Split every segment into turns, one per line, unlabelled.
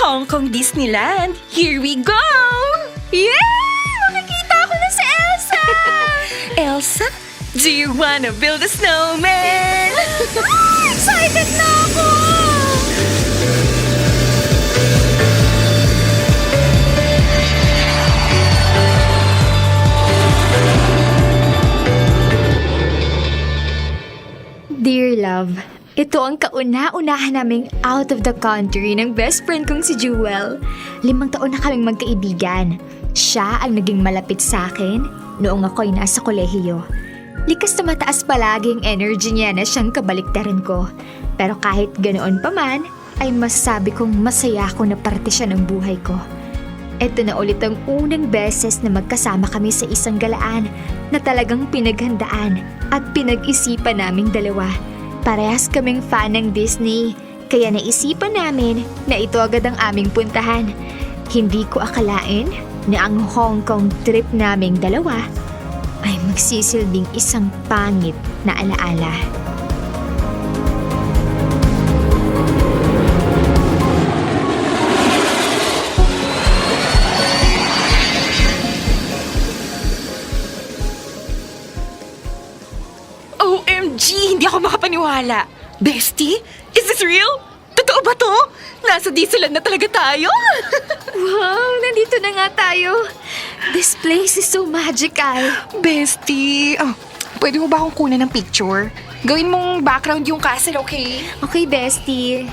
Hong Kong Disneyland. Here we go!
Yay! Makikita ko na si Elsa!
Elsa, do you wanna build a snowman?
Excited na ako! Dear love, ito ang kauna-unahan naming out of the country ng best friend kong si Jewel. 5 taon na kaming magkaibigan. Siya ang naging malapit sa akin noong ako'y nasa kolehiyo. Likas na mataas palagi ang energy niya na siyang kabaliktaran ko. Pero kahit ganoon pa man, ay masasabi kong masaya ako na parte siya ng buhay ko. Ito na ulit ang unang beses na magkasama kami sa isang galaan na talagang pinaghandaan at pinag-isipan naming dalawa. Parehas kaming fan ng Disney, kaya naisipan namin na ito agad ang aming puntahan. Hindi ko akalain na ang Hong Kong trip naming dalawa ay magsisilbing isang pangit na alaala.
OMG! Hindi ako makapaniwala. Bestie, is this real? Totoo ba to? Nasa Disneyland na talaga tayo?
Wow, nandito na nga tayo. This place is so magical.
Bestie, pwede mo ba akong kunan ng picture? Gawin mong background yung castle, okay?
Okay, bestie.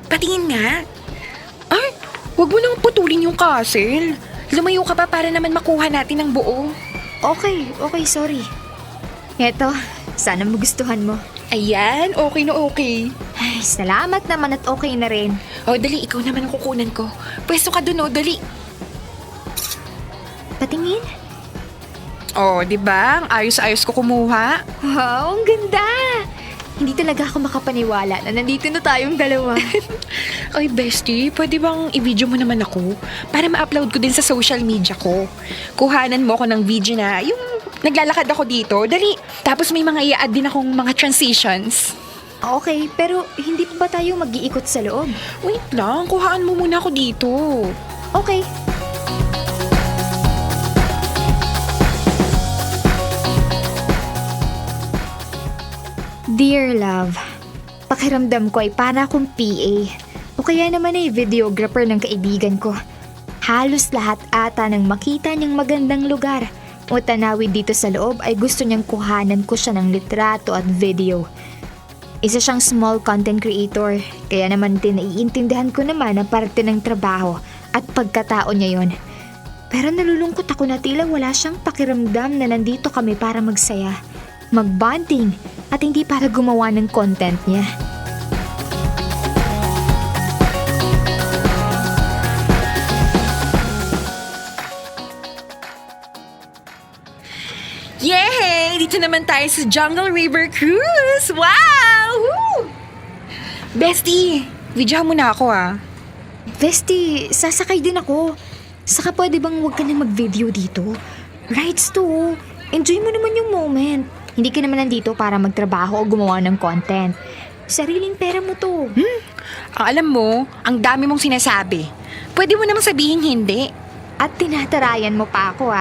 Patingin nga. Ay, wag mo nang putulin yung castle. Lumayo ka pa para naman makuha natin ang buo.
Okay, sorry. Eto, sana magustuhan mo.
Ayan, okay na okay.
Ay, salamat naman at okay na rin.
O, dali, ikaw naman ang kukunan ko. Pwesto ka dun, dali.
Patingin?
Di ba? Ang ayos-ayos ko kumuha.
Wow, ang ganda! Hindi talaga ako makapaniwala na nandito na tayong dalawa.
Ay, bestie, pwede bang i-video mo naman ako? Para ma-upload ko din sa social media ko. Kuhanan mo ako ng video na yung naglalakad ako dito. Dali. Tapos may mga i-add din akong mga transitions.
Okay, pero hindi pa ba tayo mag-iikot sa loob?
Wait lang, kuhaan mo muna ako dito.
Okay. Dear love, pakiramdam ko ay para akong PA o kaya naman ay videographer ng kaibigan ko. Halos lahat ata nang makita niyang magandang lugar o tanawid dito sa loob ay gusto niyang kuhanan ko siya ng litrato at video. Isa siyang small content creator, kaya naman din naiintindihan ko naman ang parte ng trabaho at pagkatao niya yon. Pero nalulungkot ako na tila wala siyang pakiramdam na nandito kami para magsaya, mag-bonding at hindi para gumawa ng content niya.
Yay! Dito naman tayo sa Jungle River Cruise! Wow! Woo! Bestie, videohan mo na ako
Bestie, sasakay din ako. Saka pwede bang huwag ka na mag-video dito? Rides to. Enjoy mo naman yung moment. Hindi ka naman nandito para magtrabaho o gumawa ng content. Sariling pera mo to.
Ang alam mo, ang dami mong sinasabi. Pwede mo namang sabihin hindi.
At tinatarayan mo pa ako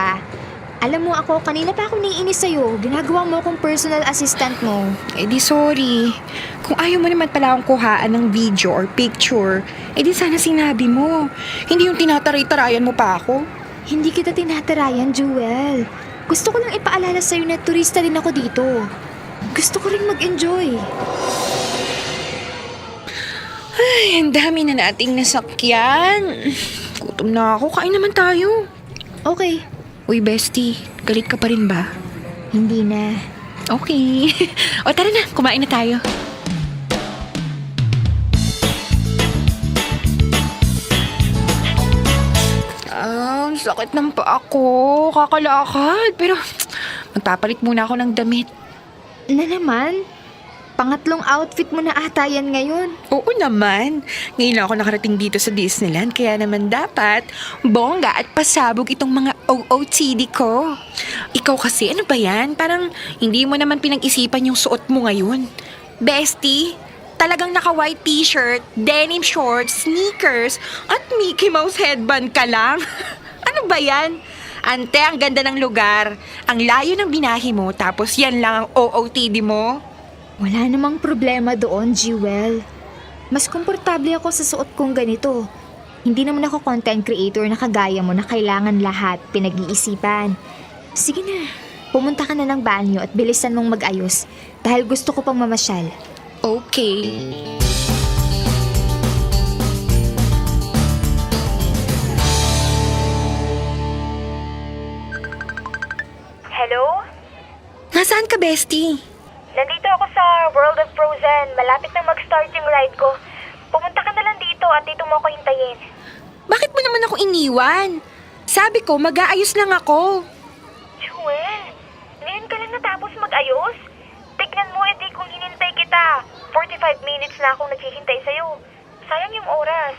Alam mo ako, kanina pa ako naiinis sa'yo. Ginagawa mo akong personal assistant mo.
Di sorry. Kung ayaw mo naman pala akong kuhaan ng video or picture, di sana sinabi mo. Hindi yung tinataray-tarayan mo pa ako.
Hindi kita tinatarayan, Jewel. Gusto ko lang ipaalala sa'yo na turista din ako dito. Gusto ko rin mag-enjoy.
Ay, ang dami na nating nasakyan. Gutom na ako. Kain naman tayo.
Okay.
Uy, bestie. Galit ka pa rin ba?
Hindi na.
Okay. O tara na, kumain na tayo. Sakit ng paa ko. Kakalakad. Pero magpapalit muna ako ng damit.
Na naman? Pangatlong outfit mo na ata yan ngayon.
Oo naman. Ngayon lang ako nakarating dito sa Disneyland. Kaya naman dapat bongga at pasabog itong mga OOTD ko. Ikaw kasi, ano ba yan? Parang hindi mo naman pinag-isipan yung suot mo ngayon. Bestie, Talagang naka-white t-shirt, denim shorts, sneakers, at Mickey Mouse headband ka lang. Ano ba yan? Ante, ang ganda ng lugar. Ang layo ng binahe mo, tapos yan lang ang OOTD mo.
Wala namang problema doon, Jewel. Mas komportable ako sa suot kong ganito. Hindi naman ako content creator na kagaya mo na kailangan lahat pinag-iisipan. Sige na, pumunta ka na ng banyo at bilisan mong mag-ayos dahil gusto ko pang mamasyal.
Okay.
Hello?
Nasaan ka, bestie?
Nandito ako sa World of Frozen. Malapit na mag-start yung ride ko. Pumunta ka na lang dito at dito mo ako hintayin.
Bakit mo naman ako iniwan? Sabi ko, mag-aayos lang ako.
Jewel, ngayon ka lang natapos mag-ayos? Tignan mo, edi kung hinintay kita. 45 minutes na akong naghihintay sa'yo. Sayang yung oras.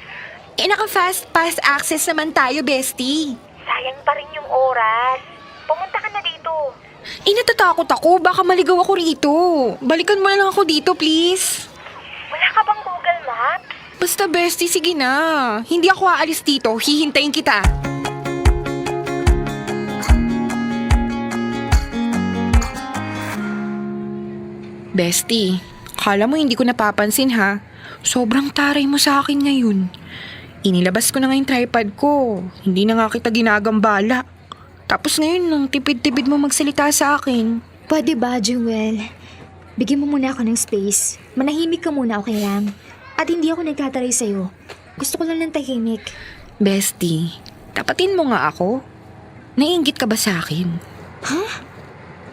Naka-fast pass access naman tayo, bestie.
Sayang pa rin yung oras. Pumunta ka na dito.
Natatakot ako. Baka maligaw ako rito. Balikan mo na lang ako dito, please.
Wala ka bang Google Maps?
Basta, bestie, sige na. Hindi ako aalis dito. Hihintayin kita. Bestie, kala mo hindi ko napapansin ha? Sobrang taray mo sa akin ngayon. Inilabas ko na nga yung tripod ko. Hindi na nga kita ginagambala. Tapos ngayon, nang tipid-tipid mo magsalita sa akin.
Pwede ba, Jewel? Bigyan mo muna ako ng space. Manahimik ka muna, okay lang? At hindi ako nagtataray sa'yo. Gusto ko lang ng tahimik.
Bestie, tapatin mo nga ako. Naiinggit ka ba sa akin?
Ha?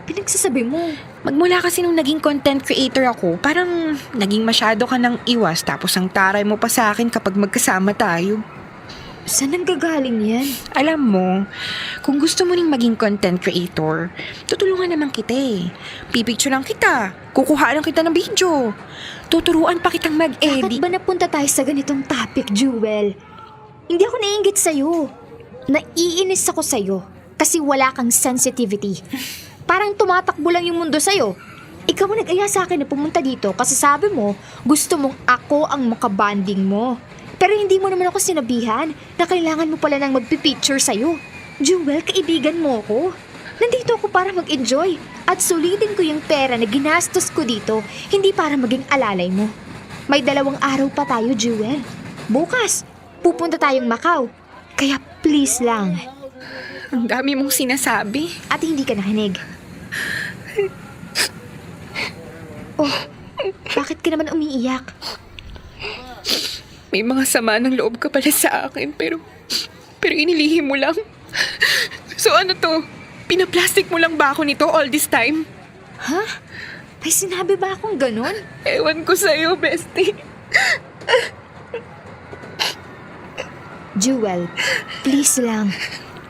Pinagsasabi mo?
Magmula kasi nung naging content creator ako, parang naging masyado ka ng iwas tapos ang taray mo pa sa akin kapag magkasama tayo.
Saan nanggagaling yan?
Alam mo, kung gusto mo ring maging content creator, tutulungan naman kita eh. Pipicture lang kita, kukuhaan lang kita ng video, tuturuan pa kitang
Bakit
mag-edit.
ba napunta tayo sa ganitong topic, Jewel? Hindi ako naiinggit sa'yo. Naiinis ako sa'yo kasi wala kang sensitivity. Parang tumatakbo lang yung mundo sa'yo. Ikaw ang nag-aya sa akin na pumunta dito kasi sabi mo, gusto mong ako ang makabanding mo. Pero hindi mo naman ako sinabihan na kailangan mo pala nang magpipicture sa'yo. Jewel, kaibigan mo ako. Nandito ako para mag-enjoy at sulitin ko yung pera na ginastos ko dito, hindi para maging alalay mo. May 2 araw pa tayo, Jewel. Bukas, pupunta tayong Macau. Kaya please lang.
Ang dami mong sinasabi.
At hindi ka nakinig. Oh, bakit ka naman umiiyak?
May mga sama ng loob ka pala sa akin, pero inilihim mo lang. So ano to? Pinaplastic mo lang ba ako nito all this time?
Ha? May sinabi ba akong ganon?
Ewan ko sa'yo, bestie.
Jewel, please lang.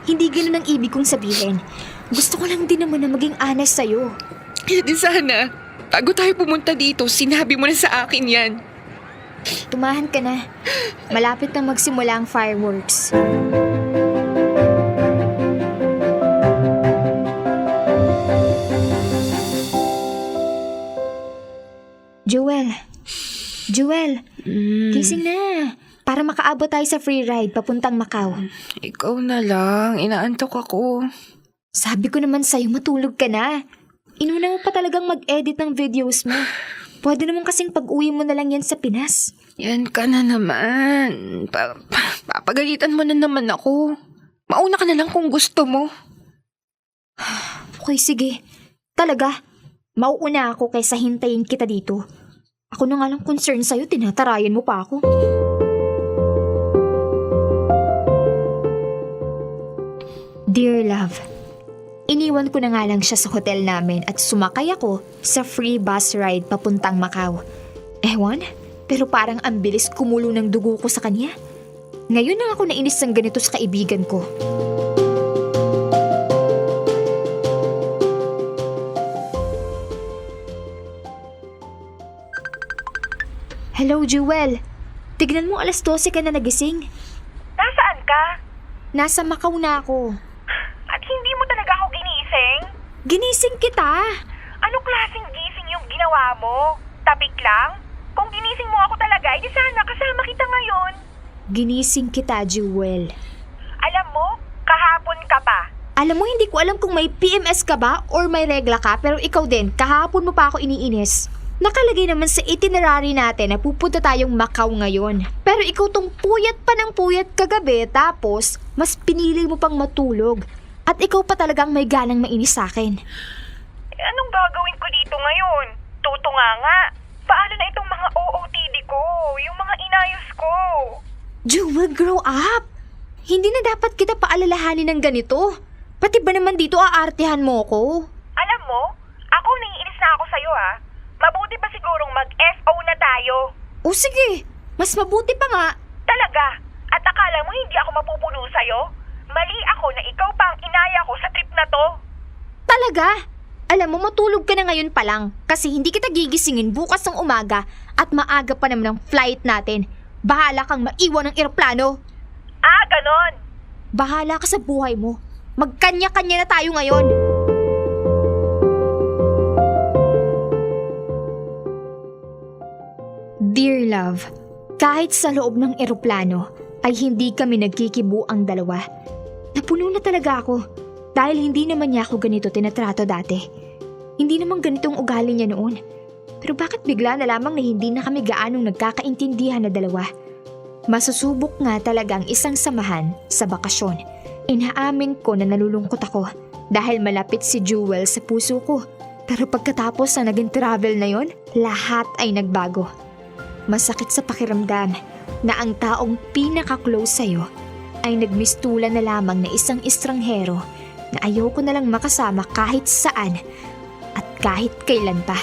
Hindi ganun ang ibig kong sabihin. Gusto ko lang din naman na maging honest sa'yo.
Kaya di sana, bago tayo pumunta dito, sinabi mo na sa akin yan.
Tumahan ka na. Malapit na magsimula ang fireworks. Jewel. Jewel, gising na. Para makaabot tayo sa free ride papuntang Macau.
Ikaw na lang, inaantok ako.
Sabi ko naman sa'yo, matulog ka na. Inuna mo pa talagang mag-edit ng videos mo. Pwede naman kasing pag-uwi mo na lang yan sa Pinas.
Yan ka na naman. Papagalitan mo na naman ako. Mauna ka na lang kung gusto mo.
Okay, sige. Talaga, mauuna ako kaysa hintayin kita dito. Ako na nga lang concern sa'yo, tinatarayan mo pa ako. Dear love, iniwan ko na nga lang siya sa hotel namin at sumakay ako sa free bus ride papuntang Macau. Ewan, pero parang ang bilis kumulo ng dugo ko sa kanya. Ngayon na ako nainis ng ganito sa kaibigan ko. Hello, Jewel. Tignan mo, 12:00 ka na nagising.
Nasaan ka?
Nasa Macau na ako.
At hindi mo talaga ako ginising?
Ginising kita.
Anong klaseng gising yung ginawa mo? Tapik lang? Kung ginising mo ako talaga, di sana kasama kita ngayon.
Ginising kita, Jewel.
Alam mo, kahapon ka pa.
Alam mo, hindi ko alam kung may PMS ka ba or may regla ka, pero ikaw din, kahapon mo pa ako iniinis. Nakalagay naman sa itinerary natin na pupunta tayong Macau ngayon. Pero ikaw tong puyat pa ng puyat kagabi, tapos mas pinili mo pang matulog. At ikaw pa talagang may ganang mainis sa akin.
Anong gagawin ko dito ngayon? Tutunga nga. Paano na itong mga OOTD ko? Yung mga inayos ko?
Jewel, grow up! Hindi na dapat kita paalalahanin ng ganito. Pati ba naman dito aartihan mo ko?
Alam mo, ako naiinis na ako sa'yo ha. Mabuti pa sigurong mag-FO na tayo.
O sige, mas mabuti pa nga.
Talaga? At akala mo hindi ako mapupuno sa'yo? Mali ako na ikaw pa ang inaya ko sa trip na to.
Talaga? Alam mo, matulog ka na ngayon pa lang kasi hindi kita gigisingin bukas ng umaga at maaga pa naman ang flight natin. Bahala kang maiwan ng eroplano.
Ah, ganon.
Bahala ka sa buhay mo. Magkanya-kanya na tayo ngayon. Dear love, kahit sa loob ng eroplano ay hindi kami nagkikibu ang dalawa. Napuno na talaga ako dahil hindi naman niya ako ganito tinatrato dati. Hindi naman ganitong ugali niya noon. Pero bakit bigla na lamang na hindi na kami gaanong nagkakaintindihan na dalawa? Masusubok nga talaga ang isang samahan sa bakasyon. Inaamin ko na nalulungkot ako dahil malapit si Jewel sa puso ko. Pero pagkatapos na naging travel na yon, lahat ay nagbago. Masakit sa pakiramdam na ang taong pinaka-close sa'yo ay nagmistulan na lamang na isang estranghero na ayoko na lang makasama kahit saan at kahit kailan pa.